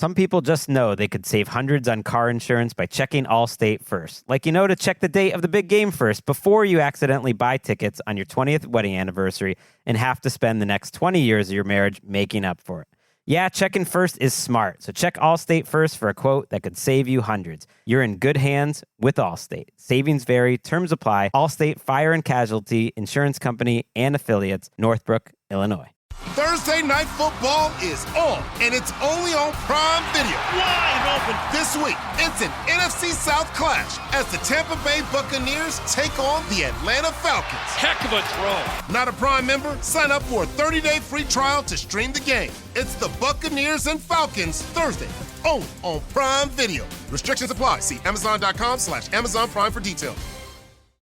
Some people just know they could save hundreds on car insurance by checking Allstate first. Like to check the date of the big game first before you accidentally buy tickets on your 20th wedding anniversary and have to spend the next 20 years of your marriage making up for it. Yeah, checking first is smart, so check Allstate first for a quote that could save you hundreds. You're in good hands with Allstate. Savings vary, terms apply. Allstate Fire and Casualty Insurance Company and Affiliates, Northbrook, Illinois. Thursday Night Football is on, and it's only on Prime Video. Wide open. This week, it's an NFC South clash as the Tampa Bay Buccaneers take on the Atlanta Falcons. Heck of a throw. Not a Prime member? Sign up for a 30-day free trial to stream the game. It's the Buccaneers and Falcons Thursday, only on Prime Video. Restrictions apply. See Amazon.com/Amazon Prime for details.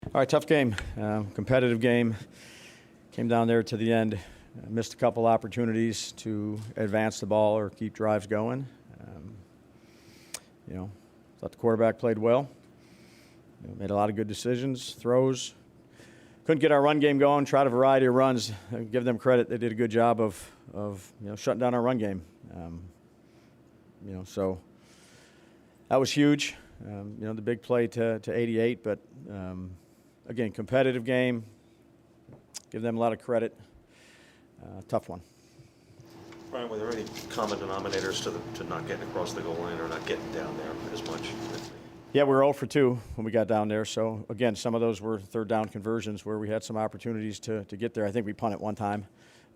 All right, tough game, competitive game. Came down there to the end. Missed a couple opportunities to advance the ball or keep drives going. Thought the quarterback played well. Made a lot of good decisions, throws. Couldn't get our run game going. Tried a variety of runs. Give them credit; they did a good job of shutting down our run game. So that was huge. The big play to 88, but again, competitive game. Give them a lot of credit. Tough one. Brian, were there any common denominators to not getting across the goal line or not getting down there as much? Yeah, we were 0 for 2 when we got down there. So, again, some of those were third down conversions where we had some opportunities to get there. I think we punted one time.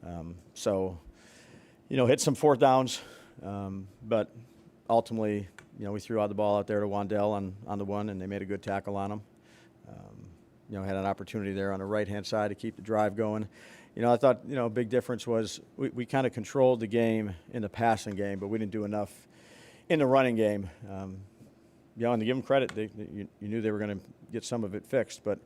Hit some fourth downs. But ultimately, we threw out the ball out there to Wandell on the one, and they made a good tackle on him. Had an opportunity there on the right-hand side to keep the drive going. I thought, a big difference was we kind of controlled the game in the passing game, but we didn't do enough in the running game. And to give them credit, you knew they were going to get some of it fixed, but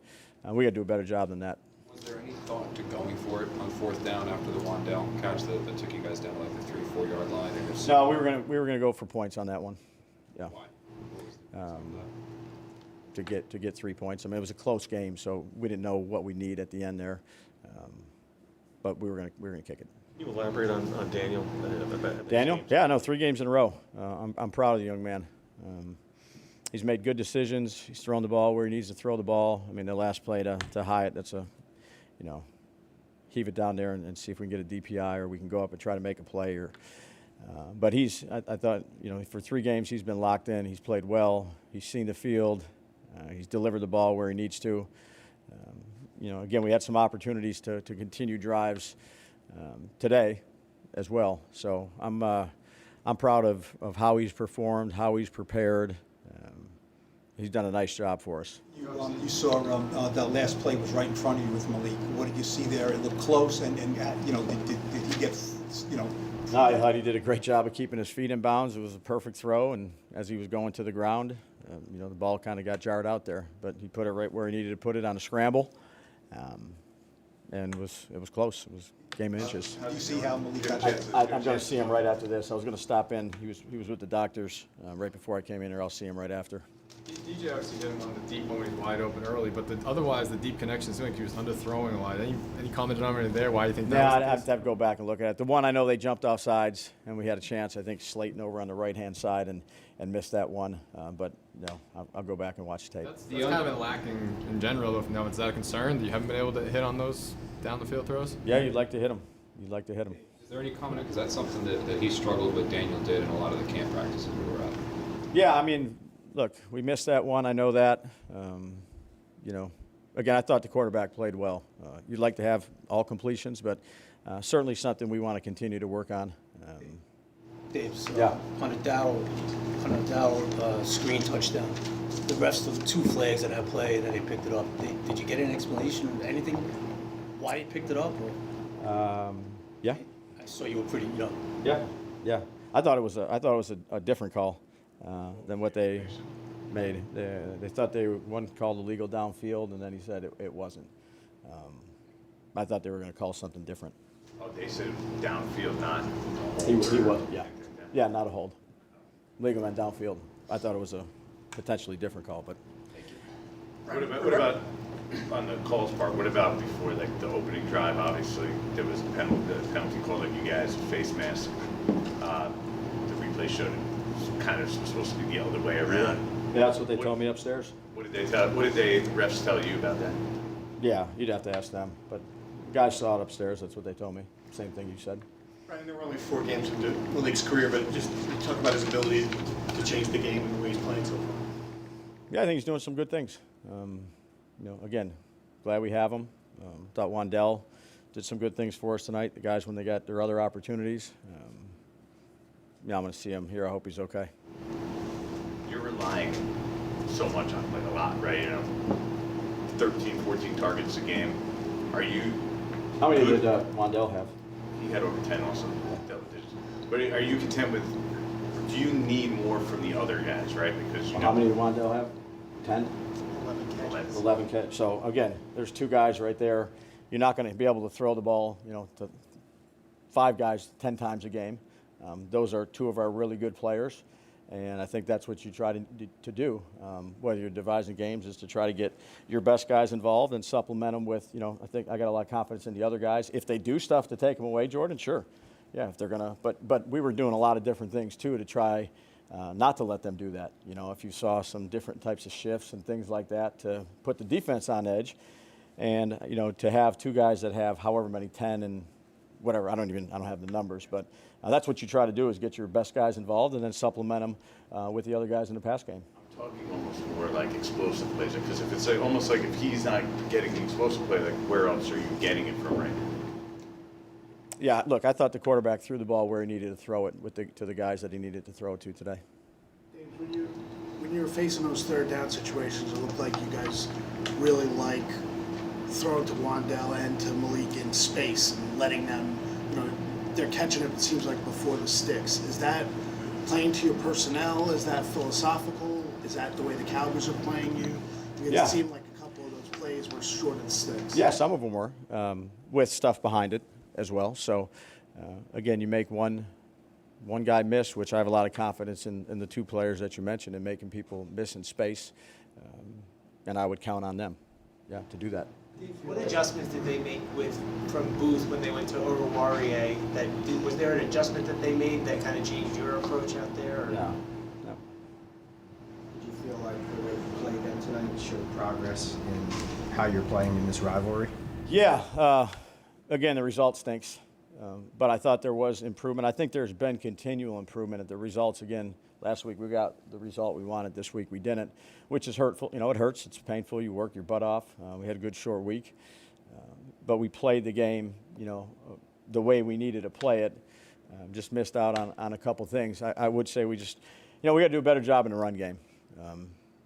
we got to do a better job than that. Was there any thought to going for it on fourth down after the Wandell catch that took you guys down to like the 3-4 yard line? No, we were gonna go for points on that one. Yeah. Why? To get 3 points. I mean, it was a close game, so we didn't know what we need at the end there. But we were gonna kick it. Can you elaborate on Daniel? Daniel? Yeah, no, 3 games in a row. I'm proud of the young man. He's made good decisions. He's thrown the ball where he needs to throw the ball. I mean, the last play to Hyatt, that's heave it down there and see if we can get a DPI or we can go up and try to make a play. But I thought, for 3 games he's been locked in. He's played well. He's seen the field. He's delivered the ball where he needs to. Again, we had some opportunities to continue drives today as well. So I'm proud of how he's performed, how he's prepared. He's done a nice job for us. You saw that last play was right in front of you with Malik. What did you see there? It looked close, and did he get, No, I thought he did a great job of keeping his feet in bounds. It was a perfect throw, and as he was going to the ground, the ball kind of got jarred out there. But he put it right where he needed to put it on a scramble, and it was close. It was game of inches. How do you see how Malik got I'm going to see him right after this. I was going to stop in. He was with the doctors right before I came in here. I'll see him right after. DJ obviously hit him on the deep one when he was wide open early, but otherwise the deep connection seemed like he was underthrowing a lot. Any comment on it there? Why do you think that was? I'd have to go back and look at it. The one I know they jumped off sides, and we had a chance. I think Slayton over on the right-hand side and missed that one. But I'll go back and watch tape. That's kind of been lacking in general. If is that a concern? You haven't been able to hit on those down the field throws? Yeah, you'd like to hit them. Is there any comment? Because that's something that he struggled with. Daniel did in a lot of the camp practices we were at. Yeah, I mean, look, we missed that one. I know that. Again, I thought the quarterback played well. You'd like to have all completions, but certainly something we want to continue to work on. Dave's yeah. Hunter Dowell screen touchdown. The refs took 2 flags on that play, and then they picked it up. Did you get an explanation, anything, why he picked it up? Or? Yeah. I saw you were pretty, Yeah. I thought it was a different call than what they made. They thought one called illegal downfield, and then he said it wasn't. I thought they were going to call something different. Oh, they said downfield, not. He wasn't. Yeah, not a hold. Legal man downfield. I thought it was a potentially different call, but. What about on the calls part? What about before the opening drive? Obviously, there was the penalty call that you guys face mask. Did we replay showed it kind of supposed to be the other way around. Yeah, that's what they told me upstairs. What did the refs tell you about that? Yeah, you'd have to ask them. But guys saw it upstairs. That's what they told me. Same thing you said. Brian, there were only 4 games into Malik's career, but just talk about his ability to change the game and the way he's playing so far. Yeah, I think he's doing some good things. Again, glad we have him. Thought Wandell did some good things for us tonight. The guys, when they got their other opportunities. I'm going to see him here. I hope he's okay. You're relying so much on a lot, right? 13, 14 targets a game. Are you? How many did Wandell have? He had over 10 also. Double digits. But are you content with? Do you need more from the other guys, right? Because How many did Wandell have? 10? 11 catches. So again, there's 2 guys right there. You're not going to be able to throw the ball, to 5 guys 10 times a game. Those are 2 of our really good players, and I think that's what you try to do, whether you're devising games, is to try to get your best guys involved and supplement them with, I think I got a lot of confidence in the other guys. If they do stuff to take them away, Jordan, sure. Yeah, if they're going to. But we were doing a lot of different things, too, to try not to let them do that. If you saw some different types of shifts and things like that to put the defense on edge, and, to have 2 guys that have however many, 10 and whatever, I don't have the numbers, but that's what you try to do, is get your best guys involved and then supplement them with the other guys in the pass game. I'm talking almost more like explosive plays, because if it's almost like if he's not getting the explosive play, where else are you getting it from right now? Yeah, look, I thought the quarterback threw the ball where he needed to throw it to the guys that he needed to throw it to today. Dave, when you were facing those 3rd down situations, it looked like you guys really like throwing to Wandell and to Malik in space and letting them, they're catching it seems like before the sticks. Is that playing to your personnel? Is that philosophical? Is that the way the Cowboys are playing you? It seemed like a couple of those plays were short of the sticks. Yeah, some of them were, with stuff behind it as well. So, again, you make one guy miss, which I have a lot of confidence in the 2 players that you mentioned, in making people miss in space, and I would count on them, to do that. What adjustments did they make from Booth when they went to Oruwariye? Was there an adjustment that they made that kind of changed your approach out there? Or? No. Did you feel like the way you played them tonight showed progress in how you're playing in this rivalry? Yeah. Again, the result stinks. But I thought there was improvement. I think there's been continual improvement at the results. Again, last week we got the result we wanted. This week we didn't, which is hurtful. It hurts. It's painful. You work your butt off. We had a good short week. But we played the game, the way we needed to play it. Just missed out on a couple things. I would say we just, we got to do a better job in the run game.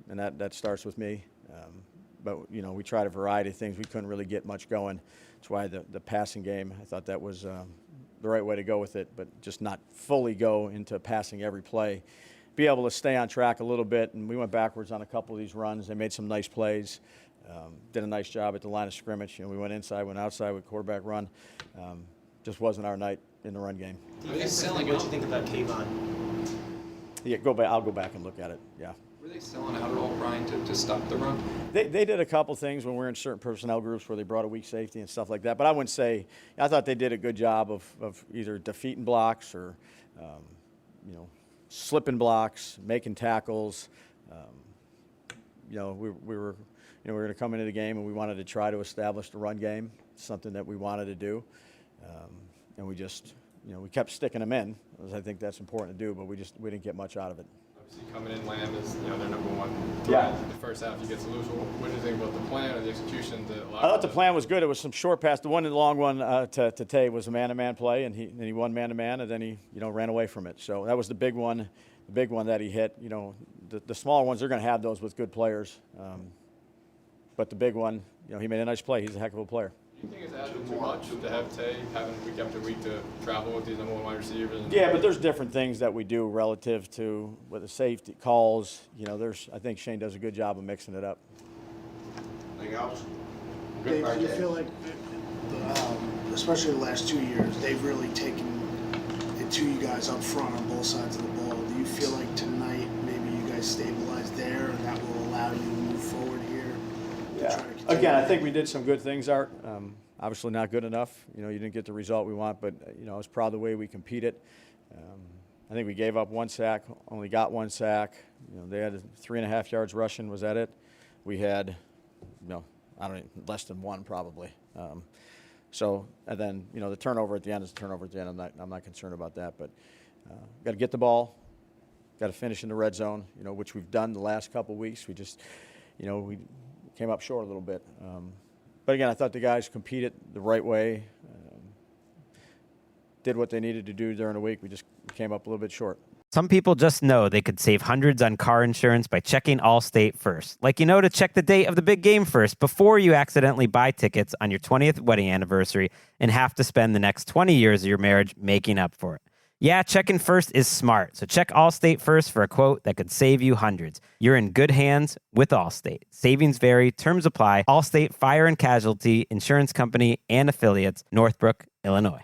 And that starts with me. But, we tried a variety of things. We couldn't really get much going. That's why the passing game, I thought that was the right way to go with it, but just not fully go into passing every play. Be able to stay on track a little bit, and we went backwards on a couple of these runs. They made some nice plays, did a nice job at the line of scrimmage. We went inside, went outside with quarterback run. Just wasn't our night in the run game. What do you think about Kayvon? Yeah, I'll go back and look at it, yeah. Were they selling out at all, Brian, to stop the run? They did a couple things when we were in certain personnel groups where they brought a weak safety and stuff like that. But I wouldn't say – I thought they did a good job of either defeating blocks or, slipping blocks, making tackles. We were going to come into the game and we wanted to try to establish the run game, something that we wanted to do. And we just we kept sticking them in. I think that's important to do, but we didn't get much out of it. Obviously, coming in, Lamb is their number 1 threat. Yeah. In the first half, he gets loose. What do you think about the plan or the execution? I thought the plan was good. It was some short pass. The long one to Tay was a man-to-man play, and he won man-to-man, and then he ran away from it. So that was the big one that he hit. The smaller ones, they're going to have those with good players. But the big one, he made a nice play. He's a heck of a player. Do you think it's added too much to have Tay having week after week to travel with these number 1 wide receivers? Yeah, but there's different things that we do relative to with the safety calls. I think Shane does a good job of mixing it up. Anything else? Dave, do you feel like, especially the last 2 years, they've really taken it to you guys up front on both sides of the ball? Do you feel like tonight maybe you guys stabilize there and that will allow you to move forward here? Yeah. Again, I think we did some good things, Art. Obviously not good enough. You didn't get the result we want, but, I was proud of the way we competed. I think we gave up 1 sack, only got 1 sack. They had 3.5 yards rushing. Was that it? We had, less than 1 probably. And then the turnover at the end is a turnover at the end. I'm not concerned about that, but got to get the ball, got to finish in the red zone. Which we've done the last couple weeks. We just, we came up short a little bit. But again, I thought the guys competed the right way. Did what they needed to do during the week. We just came up a little bit short. Some people just know they could save hundreds on car insurance by checking Allstate first. Like to check the date of the big game first before you accidentally buy tickets on your 20th wedding anniversary and have to spend the next 20 years of your marriage making up for it. Yeah, checking first is smart. So check Allstate first for a quote that could save you hundreds. You're in good hands with Allstate. Savings vary. Terms apply. Allstate Fire and Casualty Insurance Company and Affiliates, Northbrook, Illinois.